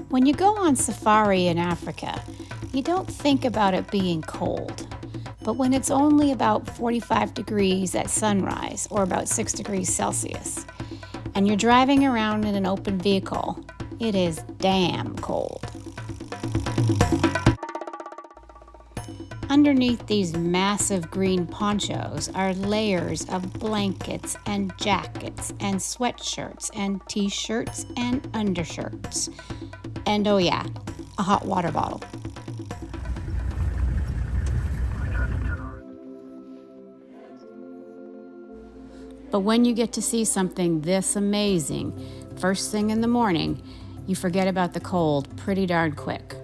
When you go on safari in Africa, you don't think about it being cold. But when it's only about 45 degrees at sunrise, or about 6 degrees Celsius, and you're driving around in an open vehicle, it is damn cold. Underneath these massive green ponchos are layers of blankets and jackets and sweatshirts and t-shirts and undershirts. And oh yeah, a hot water bottle. But when you get to see something this amazing, first thing in the morning, you forget about the cold pretty darn quick.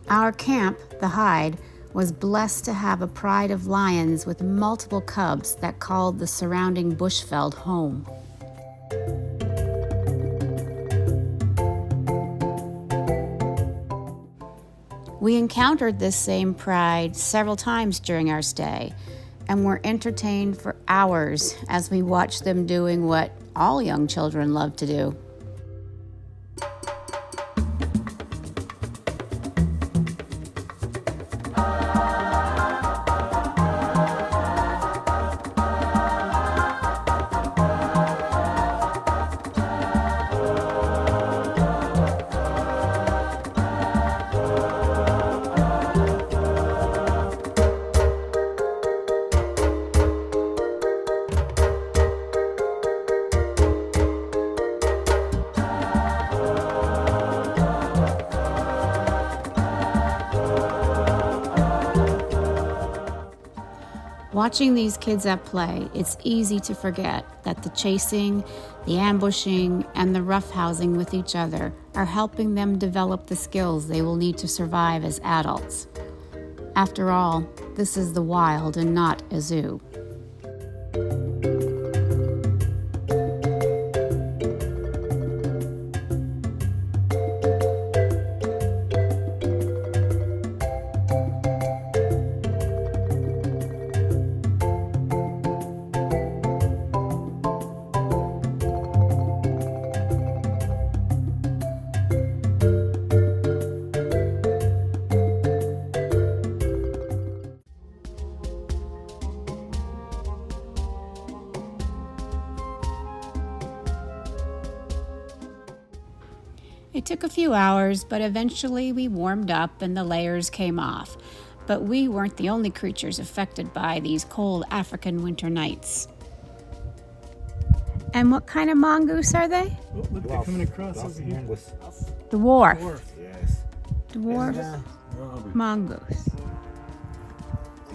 Our camp, the Hide, was blessed to have a pride of lions with multiple cubs that called the surrounding bushveld home. We encountered this same pride several times during our stay, and were entertained for hours as we watched them doing what all young children love to do. Watching these kids at play, it's easy to forget that the chasing, the ambushing, and the roughhousing with each other are helping them develop the skills they will need to survive as adults. After all, this is the wild and not a zoo. It took a few hours, but eventually we warmed up and the layers came off. But we weren't the only creatures affected by these cold African winter nights. And what kind of mongoose are they? Oh, look, they're coming across over here. Dwarf. Yes. Dwarf mongoose.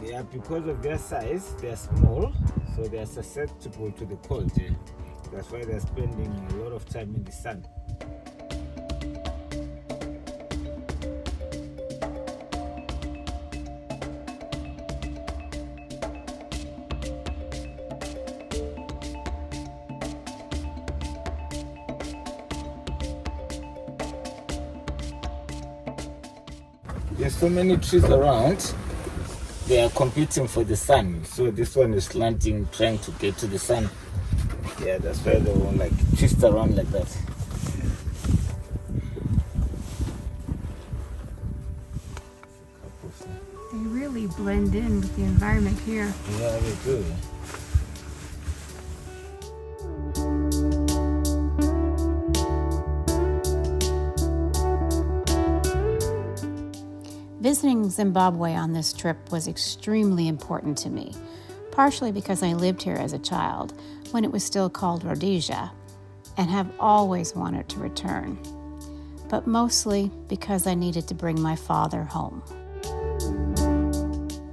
Yeah, because of their size, they're small, so they're susceptible to the cold. That's why they're spending a lot of time in the sun. There's so many trees around, they are competing for the sun. So this one is slanting, trying to get to the sun. Yeah, that's why they won't like twist around like that. They really blend in with the environment here. Yeah, they do. Visiting Zimbabwe on this trip was extremely important to me, partially because I lived here as a child when it was still called Rhodesia, and have always wanted to return, but mostly because I needed to bring my father home.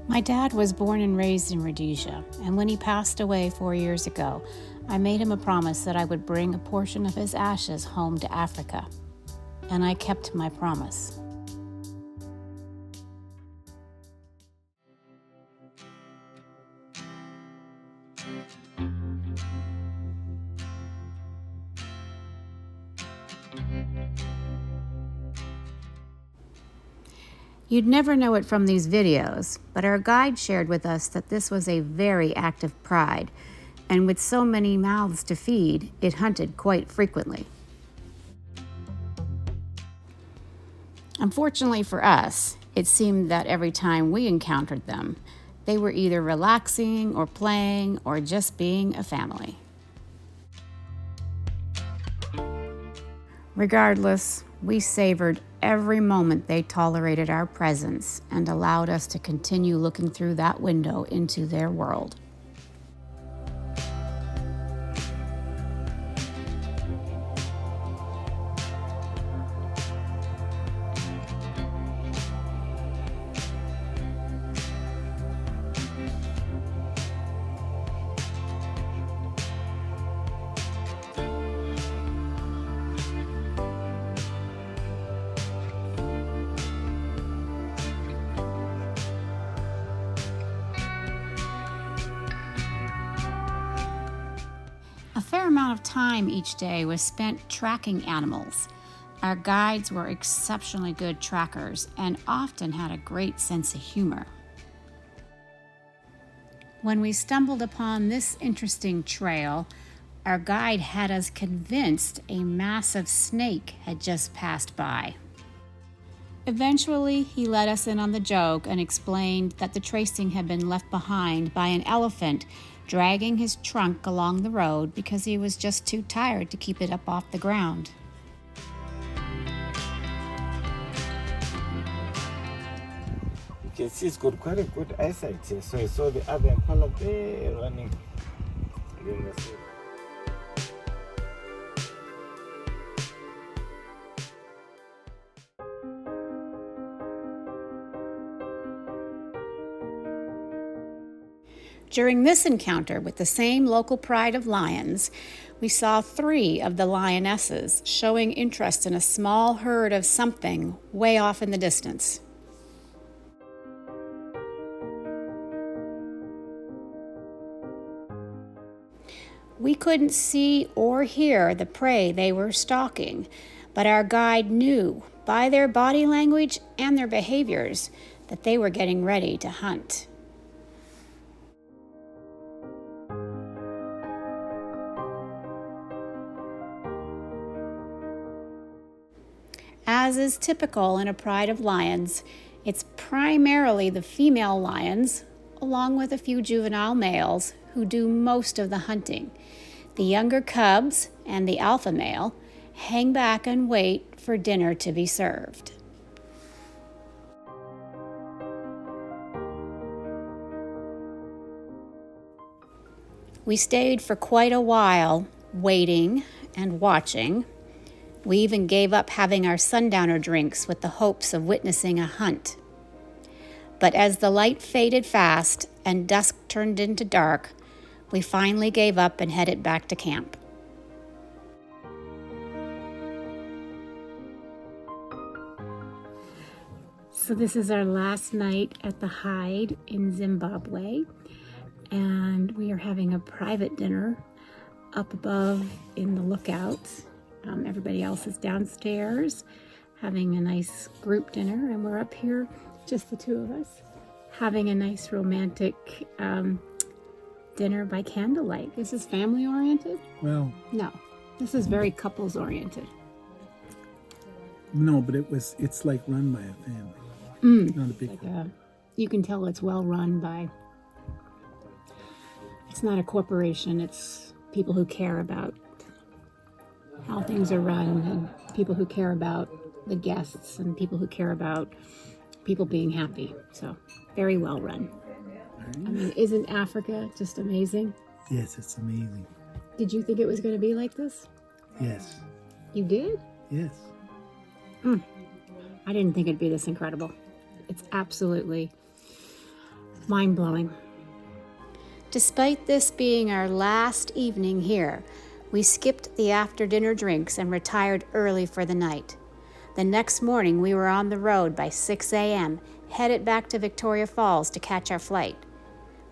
My dad was born and raised in Rhodesia, and when he passed away 4 years ago, I made him a promise that I would bring a portion of his ashes home to Africa, and I kept my promise. You'd never know it from these videos, but our guide shared with us that this was a very active pride, and with so many mouths to feed, it hunted quite frequently. Unfortunately for us, it seemed that every time we encountered them, they were either relaxing or playing or just being a family. Regardless, we savored every moment they tolerated our presence and allowed us to continue looking through that window into their world. A fair amount of time each day was spent tracking animals. Our guides were exceptionally good trackers and often had a great sense of humor. When we stumbled upon this interesting trail, our guide had us convinced a massive snake had just passed by. Eventually, he let us in on the joke and explained that the tracing had been left behind by an elephant dragging his trunk along the road because he was just too tired to keep it up off the ground. You can see it's got quite a good eyesight here. So I saw the other impala there running. During this encounter with the same local pride of lions, we saw 3 of the lionesses showing interest in a small herd of something way off in the distance. We couldn't see or hear the prey they were stalking, but our guide knew by their body language and their behaviors that they were getting ready to hunt. As is typical in a pride of lions, it's primarily the female lions, along with a few juvenile males, who do most of the hunting. The younger cubs and the alpha male hang back and wait for dinner to be served. We stayed for quite a while, waiting and watching. We even gave up having our sundowner drinks with the hopes of witnessing a hunt. But as the light faded fast and dusk turned into dark, we finally gave up and headed back to camp. So this is our last night at the hide in Zimbabwe, and we are having a private dinner up above in the lookout. Everybody else is downstairs having a nice group dinner, and we're up here, just the 2 of us, having a nice romantic dinner by candlelight. This is family oriented? Well, No, this is very couples oriented. no, but it's like run by a family. Not a big You can tell it's well run by, it's not a corporation, it's people who care about how things are run and people who care about the guests and people who care about people being happy. So very well run. I mean, isn't Africa just amazing? Yes, it's amazing. Did you think it was going to be like this? Yes. You did? Yes. I didn't think it'd be this incredible. It's absolutely mind-blowing. Despite this being our last evening here, we skipped the after-dinner drinks and retired early for the night. The next morning, we were on the road by 6 a.m., headed back to Victoria Falls to catch our flight.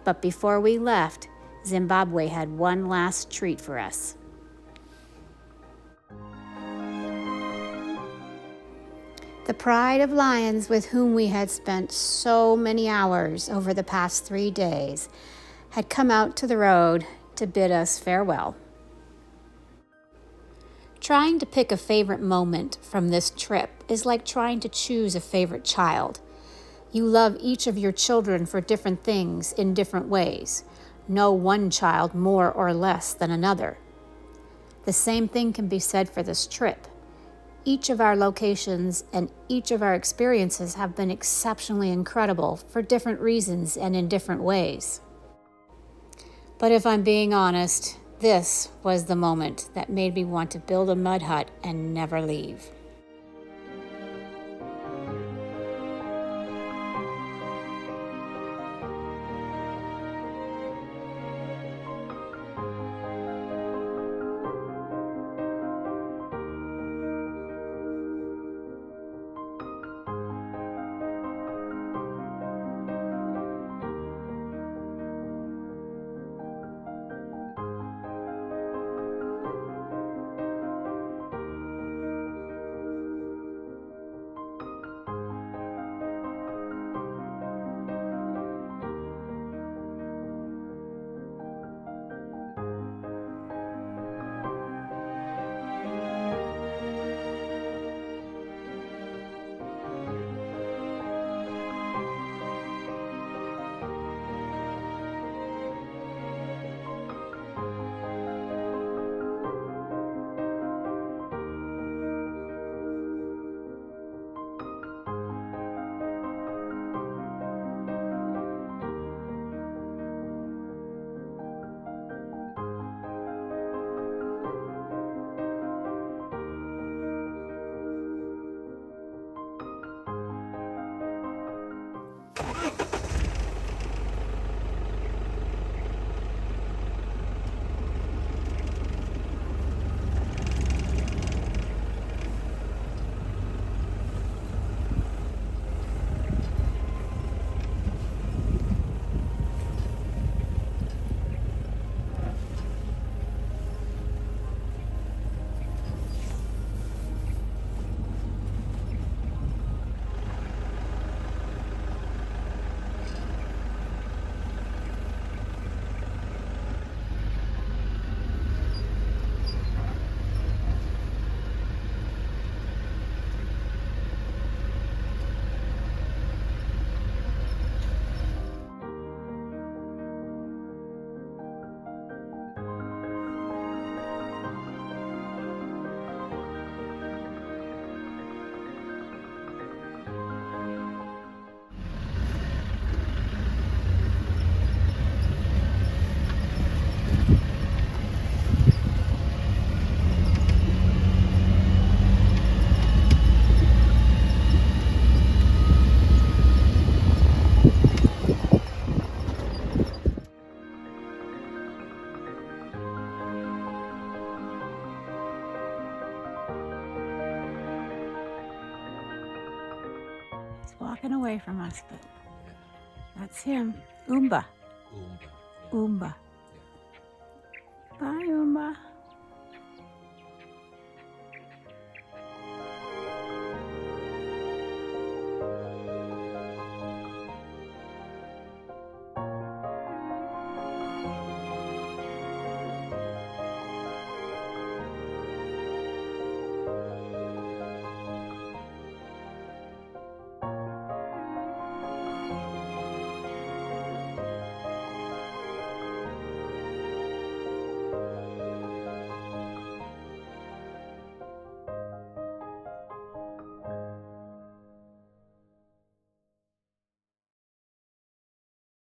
But before we left, Zimbabwe had one last treat for us. The pride of lions with whom we had spent so many hours over the past 3 days had come out to the road to bid us farewell. Trying to pick a favorite moment from this trip is like trying to choose a favorite child. You love each of your children for different things in different ways. No one child more or less than another. The same thing can be said for this trip. Each of our locations and each of our experiences have been exceptionally incredible for different reasons and in different ways. But if I'm being honest, this was the moment that made me want to build a mud hut and never leave. Walking away from us, but that's him. Oomba. Hwange. Oomba. Bye, Oomba.